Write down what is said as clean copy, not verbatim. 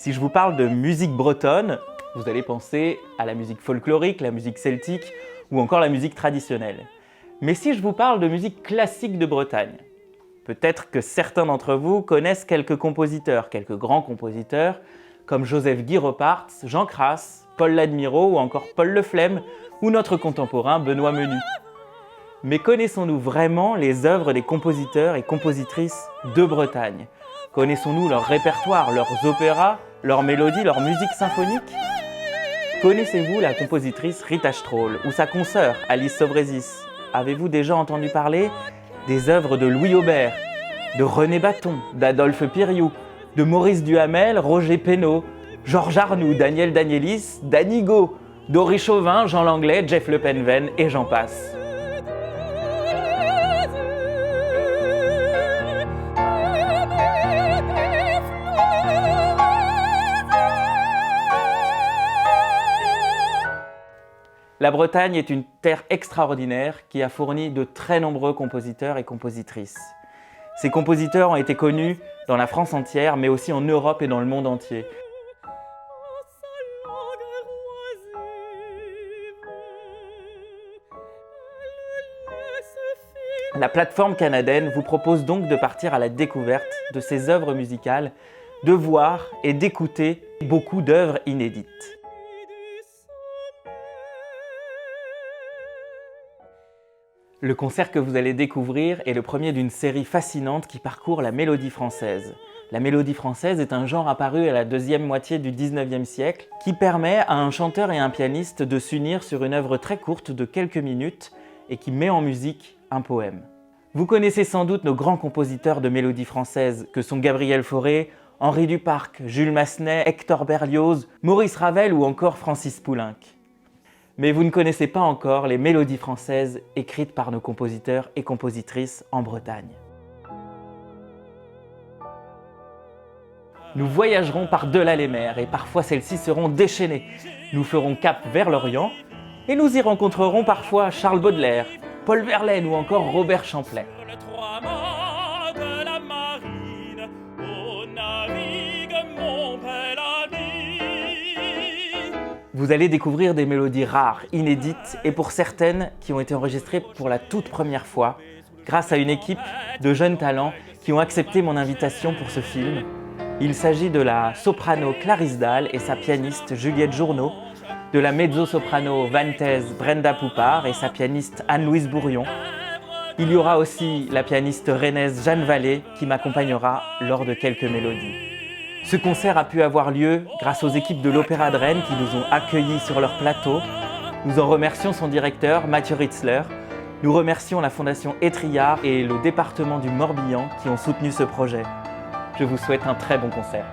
Si je vous parle de musique bretonne, vous allez penser à la musique folklorique, la musique celtique ou encore la musique traditionnelle. Mais si je vous parle de musique classique de Bretagne, peut-être que certains d'entre vous connaissent quelques compositeurs, quelques grands compositeurs, comme Joseph Guy Repartz, Jean Cras, Paul Ladmirault ou encore Paul Leflemme, ou notre contemporain Benoît Menu. Mais connaissons-nous vraiment les œuvres des compositeurs et compositrices de Bretagne? Connaissons-nous leur répertoire, leurs opéras, leurs mélodies, leur musique symphonique? Connaissez-vous la compositrice Rita Strohl ou sa consoeur Alice Sovresis? Avez-vous déjà entendu parler des œuvres de Louis Aubert, de René Baton, d'Adolphe Piriou, de Maurice Duhamel, Roger Pénaud, Georges Arnoux, Daniel Danielis, Danigo, Dory Chauvin, Jean Langlais, Jeff Le Penven et j'en passe. La Bretagne est une terre extraordinaire qui a fourni de très nombreux compositeurs et compositrices. Ces compositeurs ont été connus dans la France entière, mais aussi en Europe et dans le monde entier. La plateforme canadienne vous propose donc de partir à la découverte de ces œuvres musicales, de voir et d'écouter beaucoup d'œuvres inédites. Le concert que vous allez découvrir est le premier d'une série fascinante qui parcourt la mélodie française. La mélodie française est un genre apparu à la deuxième moitié du 19e siècle qui permet à un chanteur et un pianiste de s'unir sur une œuvre très courte de quelques minutes et qui met en musique un poème. Vous connaissez sans doute nos grands compositeurs de mélodie française que sont Gabriel Fauré, Henri Duparc, Jules Massenet, Hector Berlioz, Maurice Ravel ou encore Francis Poulenc. Mais vous ne connaissez pas encore les mélodies françaises écrites par nos compositeurs et compositrices en Bretagne. Nous voyagerons par-delà les mers et parfois celles-ci seront déchaînées. Nous ferons cap vers l'Orient et nous y rencontrerons parfois Charles Baudelaire, Paul Verlaine ou encore Robert Champlet. Vous allez découvrir des mélodies rares, inédites et pour certaines qui ont été enregistrées pour la toute première fois grâce à une équipe de jeunes talents qui ont accepté mon invitation pour ce film. Il s'agit de la soprano Clarisse Dahl et sa pianiste Juliette Journeau, de la mezzo-soprano vantaise Brenda Poupard et sa pianiste Anne-Louise Bourrion. Il y aura aussi la pianiste rennaise Jeanne Vallée qui m'accompagnera lors de quelques mélodies. Ce concert a pu avoir lieu grâce aux équipes de l'Opéra de Rennes qui nous ont accueillis sur leur plateau. Nous en remercions son directeur, Mathieu Ritzler. Nous remercions la Fondation Étrillard et le département du Morbihan qui ont soutenu ce projet. Je vous souhaite un très bon concert.